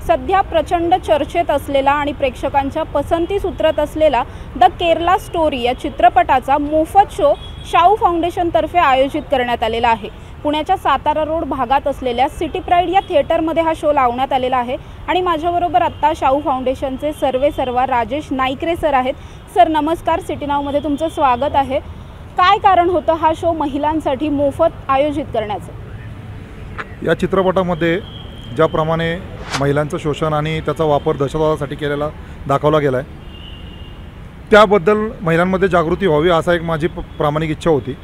सध्या प्रचंड चर्चेत असलेला आणि प्रेक्षकांच्या पसंतीस उतरत असलेला द केरला स्टोरी या चित्रपटाचा मोफत शो शाहू फाउंडेशनतर्फे आयोजित करण्यात आलेला आहे। पुण्याच्या सातारा रोड भागात असलेल्या सिटी प्राइड या थिएटरमध्ये हा शो लावण्यात आलेला आहे आणि माझ्याबरोबर आत्ता शाहू फाउंडेशनचे सर्वेसर्वा राजेश नाईकरे सर आहेत। सर नमस्कार, सिटी नावमध्ये तुमचं स्वागत आहे। काय कारण होतं हा शो महिलांसाठी मोफत आयोजित करण्याचं? या चित्रपटामध्ये ज्याप्रमाणे महिलांचं शोषण आणि त्याचा वापर दहशतवादासाठी केलेला दाखवला गेला आहे, त्याबद्दल महिलांमध्ये जागृती व्हावी असा एक माझी प्रामाणिक इच्छा होती।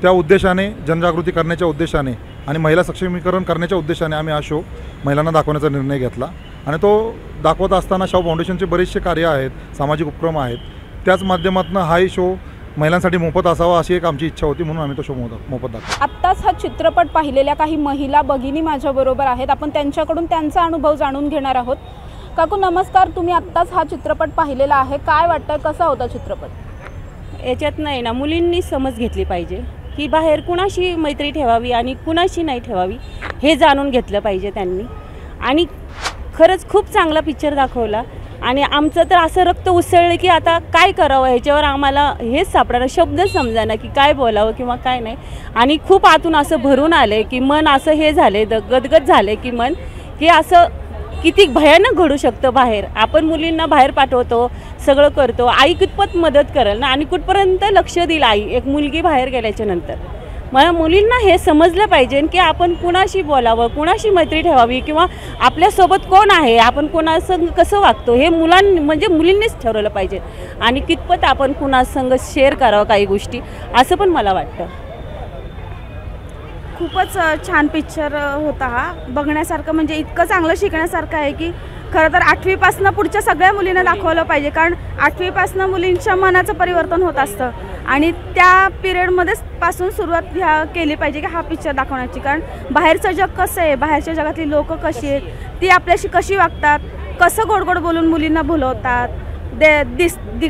त्या उद्देशाने, जनजागृती करण्याच्या उद्देशाने आणि महिला सक्षमीकरण करण्याच्या उद्देशाने आम्ही हा शो महिलांना दाखवण्याचा निर्णय घेतला आणि तो दाखवत असताना शाहू फाउंडेशनचे बरेचसे कार्य आहेत, सामाजिक उपक्रम आहेत, त्याच माध्यमातून हाही शो महिलांसाठी मोफत असावा अशी एक आमची इच्छा होती, म्हणून आम्ही तो शो मोफत दाखवला। आत्ताच हा चित्रपट पाहिलेल्या काही महिला भगिनी माझ्याबरोबर आहेत, आपण त्यांच्याकडून त्यांचा अनुभव जाणून घेणार आहोत। काकू नमस्कार, तुम्ही आत्ताच हा चित्रपट पाहिलेला आहे, काय वाटतं, कसा होता चित्रपट? याच्यात नाही ना, मुलींनी समज घेतली पाहिजे की बाहेर कुणाशी मैत्री ठेवावी आणि कुणाशी नाही ठेवावी हे जाणून घेतलं पाहिजे त्यांनी। आणि खरंच खूप चांगला पिक्चर दाखवला आणि आमचं तर असं रक्त उसळलं की आता काय करावं ह्याच्यावर आम्हाला हेच सापडणार, शब्दच समजाना की काय बोलावं किंवा काय नाही। आणि खूप आतून असं भरून आले की मन असं हे झाले, गदगद झाले की मन की असं किती भयानक घडू शकतं बाहेर। आपण मुलींना बाहेर पाठवतो, सगळं करतो, आई कितपत मदत करेल ना आणि कुठपर्यंत लक्ष देईल आई एक मुलगी बाहेर गेल्याच्या नंतर। मला मुलींना हे समजलं पाहिजे की आपण कुणाशी बोलावं, कुणाशी मैत्री ठेवावी किंवा आपल्यासोबत कोण आहे, आपण कोणासंग कसं वागतो हे म्हणजे मुलींनीच ठरवलं पाहिजे आणि कितपत आपण कुणासंग शेअर करावं काही गोष्टी, असं पण मला वाटतं। खूपच छान पिक्चर होता हा, बघण्यासारखं म्हणजे इतकं चांगलं शिकण्यासारखं आहे की खरं तर 8वी पासून पुढच्या सगळ्या मुलींना दाखवलं पाहिजे, कारण 8वी पासून मुलींच्या मनाचं परिवर्तन होत असतं आणि त्या पिरियडमध्येच पासून सुरुवात केली पाहिजे की हा पिक्चर दाखवण्याची। कारण बाहेरचं जग कसं आहे, बाहेरच्या जगातली लोकं कशी आहेत, ती आपल्याशी कशी वागतात, कसं गोड गोड बोलून मुलींना भुलवतात,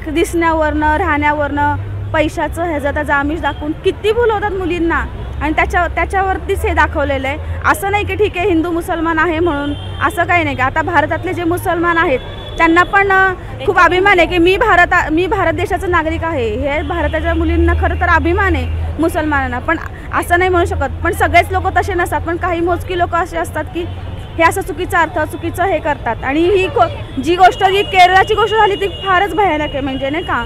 दिसण्यावरनं, राहण्यावरनं, पैशाचं ह्याचा त्याचा आमिष दाखवून किती भुलवतात मुलींना आणि त्याच्यावरतीच हे दाखवलेलं आहे। असं नाही की ठीक आहे हिंदू मुसलमान आहे म्हणून, असं काही नाही की आता भारतातले जे मुसलमान आहेत त्यांना पण खूप अभिमान आहे की मी भारत देशाचा नागरिक आहे, हे भारताच्या मुलींना खरं तर अभिमान आहे मुसलमानांना, पण असं नाही म्हणू शकत। पण सगळेच लोक तसे नसतात, पण काही मोजकी लोक असे असतात की हे असं चुकीचा अर्थ, चुकीचं हे करतात। आणि ही जी गोष्ट, जी केरळाची गोष्ट झाली ती फारच भयानक आहे, म्हणजे नाही का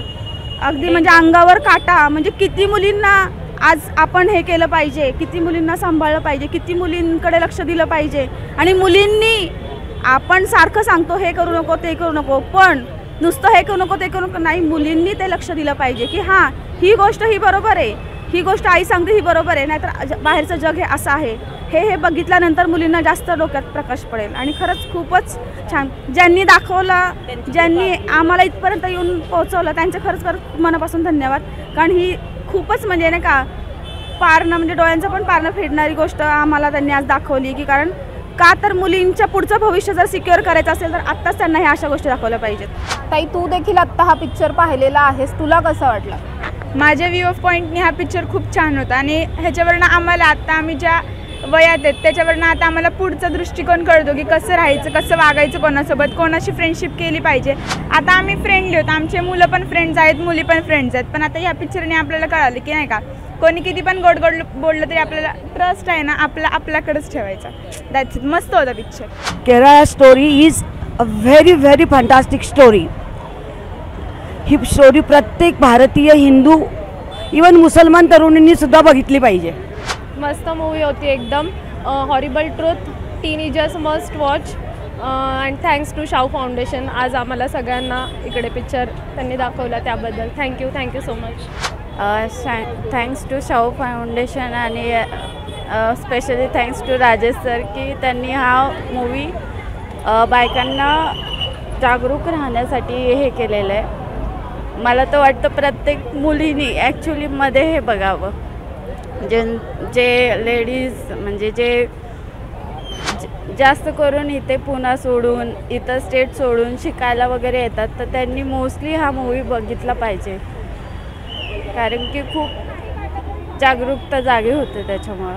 अगदी म्हणजे अंगावर काटा। म्हणजे किती मुलींना आज आपण हे केलं पाहिजे, किती मुलींना सांभाळलं पाहिजे, किती मुलींकडे लक्ष दिलं पाहिजे। आणि मुलींनी, आपण सारखं सांगतो हे करू नको ते करू नको, पण नुसतं हे करू नको ते करू नको नाही, मुलींनी ते लक्ष दिलं पाहिजे की हां ही गोष्ट ही बरोबर आहे, ही गोष्ट आई सांगते ही बरोबर आहे, नाहीतर बाहेरचं जग हे असं आहे, हे बघितल्यानंतर मुलींना जास्त डोक्यात प्रकाश पडेल। आणि खरंच खूपच छान ज्यांनी दाखवलं, ज्यांनी आम्हाला इथपर्यंत येऊन पोहोचवलं त्यांचे खरंच मनापासून धन्यवाद। कारण ही खूपच म्हणजे नाही का पारणं, म्हणजे डोळ्यांचं पण पारणं फेडणारी गोष्ट आम्हाला त्यांनी आज दाखवली की कारण का तर मुलींच्या पुढचं भविष्य जर सिक्युअर करायचं असेल तर आत्ताच त्यांना ह्या अशा गोष्टी दाखवल्या पाहिजेत। ताई तू देखील आत्ता हा पिक्चर पाहिलेला आहेस, तुला कसा वाटला? माझ्या व्ह्यू ऑफ पॉईंटने हा पिक्चर खूप छान होता आणि ह्याच्यावरनं आम्हाला आत्ता आम्ही ज्या वयात आहेत त्याच्यावरनं आता आम्हाला पुढचा दृष्टिकोन कळतो की कसं राहायचं, कसं वागायचं, कोणासोबत कोणाशी फ्रेंडशिप केली पाहिजे। आता आम्ही फ्रेंडली होतो, आमचे मुलं पण फ्रेंड्स आहेत, मुली पण फ्रेंड्स आहेत, पण आता ह्या पिक्चरने आपल्याला कळालं की नाही का कोणी किती पण गोड गोड बोललं तरी आपल्याला ट्रस्ट आहे ना आपल्याकडेच ठेवायचा। दॅट्स इट, मस्त होता picture. Kerala story is a very very fantastic story. He story प्रत्येक भारतीय, हिंदू, इवन मुसलमान तरुणींनी सुद्धा बघितली पाहिजे। मस्त मूवी होती एकदम, horrible truth, teenagers must watch and thanks to Shahu foundation. आज आम्हाला सगळ्यांना इकडे पिक्चर त्यांनी दाखवला त्याबद्दल thank you so much. Thanks to Shahu foundation आणि specially thanks to Rajesh sir की त्यांनी हा मूवी बायकांना जागरूक राहण्यासाठी हे केलेलं आहे। मला तर वाटतं प्रत्येक मुलींनी ॲक्च्युलीमध्ये हे बघावं, जे लेडीज म्हणजे जे जास्त करून इथे पुणे सोडून, इतर स्टेट सोडून शिकायला वगैरे येतात, तर त्यांनी मोस्टली हा मूवी बघितला पाहिजे, कारण की खूप जागरूकता जागी होते त्याच्यामुळं।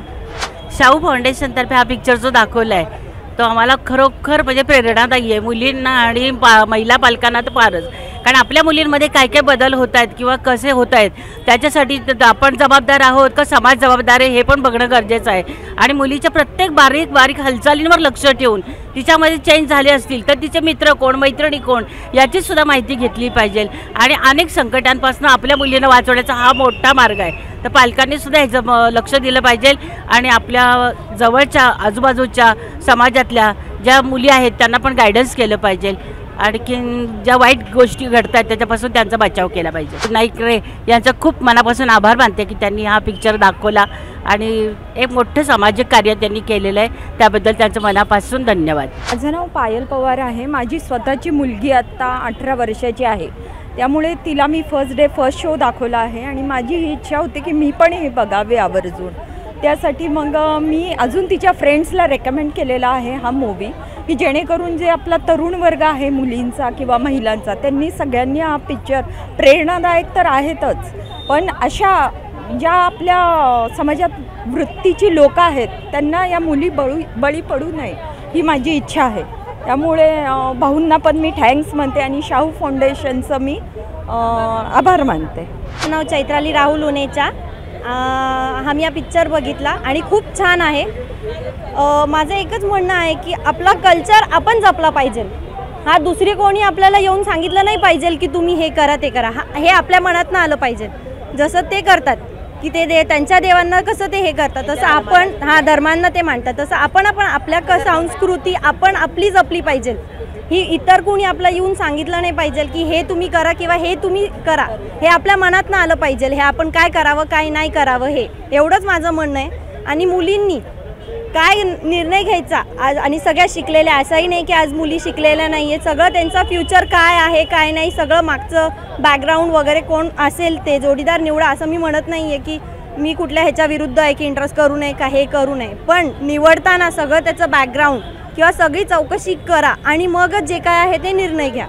शाहू फाउंडेशनतर्फे हा पिक्चर जो दाखवला आहे तो आम्हाला खरोखर म्हणजे प्रेरणादायी आहे मुलींना आणि महिला पालकांना तर फारच. कारण आपल्या मुलींमध्ये काय काय बदल होत आहेत किंवा कसे होत आहेत त्याच्यासाठी आपण जबाबदार आहोत का समाज जबाबदार आहे हे पण बघणं गरजेचं आहे. आणि मुलीच्या प्रत्येक बारीक बारीक हालचालींवर लक्ष ठेवून तिच्यामध्ये चेंज झाले असतील तर तिचे मित्र कोण मैत्रिणी कोण याचीसुद्धा माहिती घेतली पाहिजे. आणि अनेक संकटांपासून आपल्या मुलींना वाचवण्याचा हा मोठा मार्ग आहे. तर पालकांनी सुद्धा ह्याचं लक्ष दिलं पाहिजे आणि आपल्या जवळच्या आजूबाजूच्या समाजातल्या ज्या मुली आहेत त्यांना पण गायडन्स केलं पाहिजे. आणखीन ज्या वाईट गोष्टी घडतात त्याच्यापासून त्यांचा बचाव केला पाहिजे. नाईक रे यांचं खूप मनापासून आभार मानते की त्यांनी हा पिक्चर दाखवला आणि एक मोठं सामाजिक कार्य त्यांनी केलेलं आहे. त्याबद्दल त्यांचं मनापासून धन्यवाद. माझं नाव पायल पवार आहे. माझी स्वतःची मुलगी आत्ता 18 वर्षाची आहे. त्यामुळे तिला मी फर्स्ट शो दाखवला आहे आणि माझी ही इच्छा होती की मी पण हे बघावे आवर्जून. त्यासाठी मग मी अजून तिच्या फ्रेंड्सला रेकमेंड केलेला आहे हा मूवी, की जेणेकरून जे आपला तरुण वर्ग आहे मुलींचा किंवा महिलांचा त्यांनी सगळ्यांनी हा पिक्चर प्रेरणादायक तर आहेतच, पण अशा ज्या आपल्या समाजात वृत्तीची लोक आहेत त्यांना या मुली बळी पडू नये ही माझी इच्छा आहे. त्यामुळे भाऊंना पण मी थँक्स म्हणते आणि शाहू फाउंडेशनचं मी आभार मानते. नाव चैत्राली राहुल उनेचा. आम्ही हा पिक्चर बघितला आणि खूप छान आहे. माझं एकच म्हणणं आहे की आपला कल्चर आपण जपला पाहिजे. हा दुसरी कोणी आपल्याला येऊन सांगितलं नाही पाहिजे की तुम्ही हे करा ते करा. हे आपल्या मनातनं आलं पाहिजे. जसं ते करतात की ते त्यांच्या देवांना कसं ते हे करतात तसं आपण धर्मांना ते मांडतात तसं आपण आपल्या संस्कृती आपण आपली जपली पाहिजे. ही इतर कोणी आपला येऊन सांगितलं नाही पाहिजे की हे तुम्ही करा किंवा हे तुम्ही करा. हे आपल्या मनातनं आलं पाहिजे. हे आपण काय करावं काय नाही करावं हे एवढंच माझं म्हणणं आहे. आणि मुलींनी काय निर्णय घ्यायचा आज आणि सगळ्या शिकलेल्या असंही नाही की आज मुली शिकलेल्या नाही आहे. सगळं त्यांचा फ्युचर काय आहे काय नाही सगळं मागचं बॅकग्राऊंड वगैरे कोण असेल ते जोडीदार निवडा असं मी म्हणत नाही आहे की मी कुठल्या ह्याच्या विरुद्ध आहे की इंटरेस्ट करू नये का हे करू नये, पण निवडताना सगळं त्याचं बॅकग्राऊंड किंवा सगळी चौकशी करा आणि मगच जे काय आहे ते निर्णय घ्या.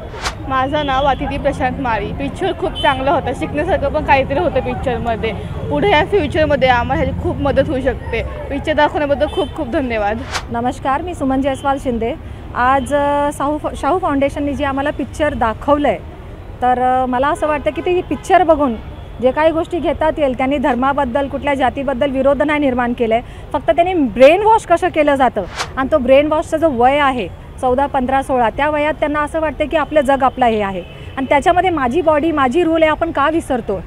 माझं नाव अतिथी प्रशांत माळी. पिक्चर खूप चांगलं होतं. शिकण्यासारखं पण काहीतरी होतं पिक्चरमध्ये. पुढे या फ्युचरमध्ये आम्हाला ह्याची खूप मदत होऊ शकते. पिक्चर दाखवण्याबद्दल खूप खूप धन्यवाद. नमस्कार, मी सुमन जयस्वाल शिंदे. आज शाहू फाउंडेशनने जे आम्हाला पिक्चर दाखवलं आहे तर मला असं वाटतं की ते पिक्चर बघून जे काही गोष्टी घेतात येईल त्यांनी धर्माबद्दल कुठल्या जातीबद्दल विरोध नाही निर्माण केलं आहे. फक्त त्यांनी ब्रेन वॉश कसं केलं जातं आणि तो ब्रेन वॉशचं जो वय आहे 14, 15, 16 त्या वयात त्यांना असं वाटतं की आपलं जग आपलं हे आहे आणि त्याच्यामध्ये माझी बॉडी माझी रूल आहे आपण का विसरतो.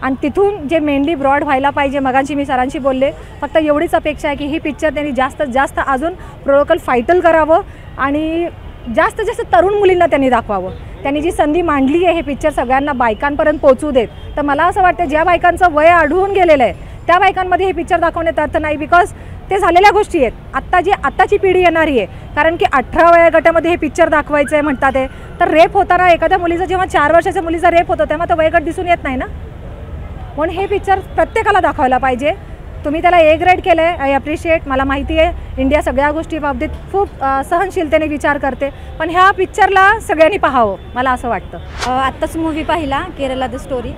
आणि तिथून जे मेनली ब्रॉड व्हायला पाहिजे. मगाशी मी सरांशी बोलले फक्त एवढीच अपेक्षा आहे की ही पिक्चर त्यांनी जास्तीत जास्त अजून प्रोलोकल फायटल करावं आणि जास्तीत जास्त तरुण मुलींना त्यांनी दाखवावं. त्यांनी जी संधी मांडली आहे हे पिक्चर सगळ्यांना बायकांपर्यंत पोहोचू देत. तर मला असं वाटतं ज्या बायकांचं वय आढळून गेलेलं आहे त्या बायकांमध्ये हे पिक्चर दाखवण्यात अर्थ नाही, बिकॉज ते झालेल्या गोष्टी आहेत. आत्ताची पिढी येणारी आहे. कारण की 18 वयोगटामध्ये हे पिक्चर दाखवायचं आहे म्हणतात आहे तर रेप होताना एखाद्या मुलीचा जेव्हा 4 वर्षाच्या मुलीचा रेप होतो तेव्हा तो वयोगट दिसून येत नाही ना. म्हणून हे पिक्चर प्रत्येकाला दाखवायला पाहिजे. तुम्ही त्याला A ग्रेड केलं आहे, आय ॲप्रिशिएट. मला माहिती आहे इंडिया सगळ्या गोष्टी बाबतीत खूप सहनशीलतेने विचार करते, पण ह्या पिक्चरला सगळ्यांनी पाहावं मला असं वाटतं. आत्ताच मूवी पाहिला केरला द स्टोरी.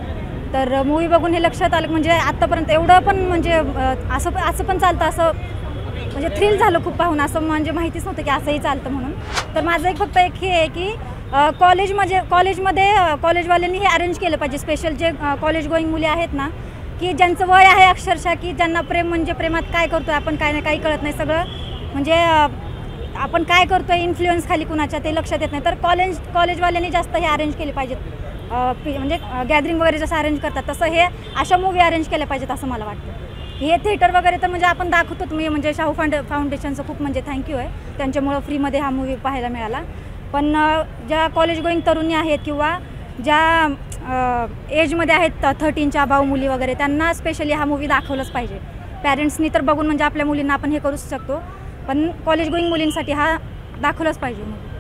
तर मूवी बघून हे लक्षात आलं म्हणजे आत्तापर्यंत एवढं पण म्हणजे असं पण चालतं असं म्हणजे थ्रिल झालं खूप पाहून. असं म्हणजे माहितीच नव्हतं की असंही चालतं म्हणून. तर माझं फक्त एक हे आहे की कॉलेजमध्ये कॉलेजवाल्यांनी हे अरेंज केलं पाहिजे. स्पेशल जे कॉलेज गोईंग मुली आहेत ना की ज्यांचं वय आहे अक्षरशः की ज्यांना प्रेम म्हणजे प्रेमात काय करतो आहे आपण काय नाही काही कळत नाही. सगळं म्हणजे आपण काय करतो आहे इन्फ्लुएन्स खाली कुणाच्या ते लक्षात येत नाही. तर कॉलेजवाल्यांनी जास्त हे अरेंज केले पाहिजेत. म्हणजे गॅदरिंग वगैरे जसं अरेंज करतात तसं हे अशा मूवी अरेंज केल्या पाहिजेत असं मला वाटतं. हे थिएटर वगैरे तर म्हणजे आपण दाखवतो तुम्ही म्हणजे शाहू फाउंडेशनचं खूप म्हणजे थँक्यू आहे. त्यांच्यामुळं फ्रीमध्ये हा मूवी पाहायला मिळाला. पण ज्या कॉलेज गोईंग तरुणी आहेत किंवा ज्या एजमध्ये आहेत 13च्या अबाव मुली वगैरे त्यांना स्पेशली हा मूवी दाखवलंच पाहिजे. पॅरेंट्सनी तर बघून म्हणजे आपल्या मुलींना आपण हे करू शकतो, पण कॉलेज गोईंग मुलींसाठी हा दाखवलंच पाहिजे मूवी.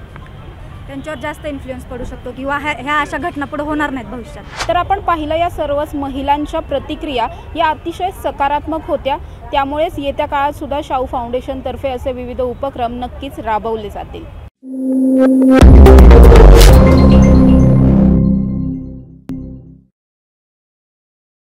त्यांच्यावर जास्त इन्फ्लुएन्स पडू शकतो किंवा ह्या अशा घटना पुढे होणार नाहीत भविष्यात. तर आपण पाहिलं या सर्वच महिलांच्या प्रतिक्रिया या अतिशय सकारात्मक होत्या. त्यामुळेच येत्या काळात सुद्धा शाहू फाउंडेशनतर्फे असे विविध उपक्रम नक्कीच राबवले जातील.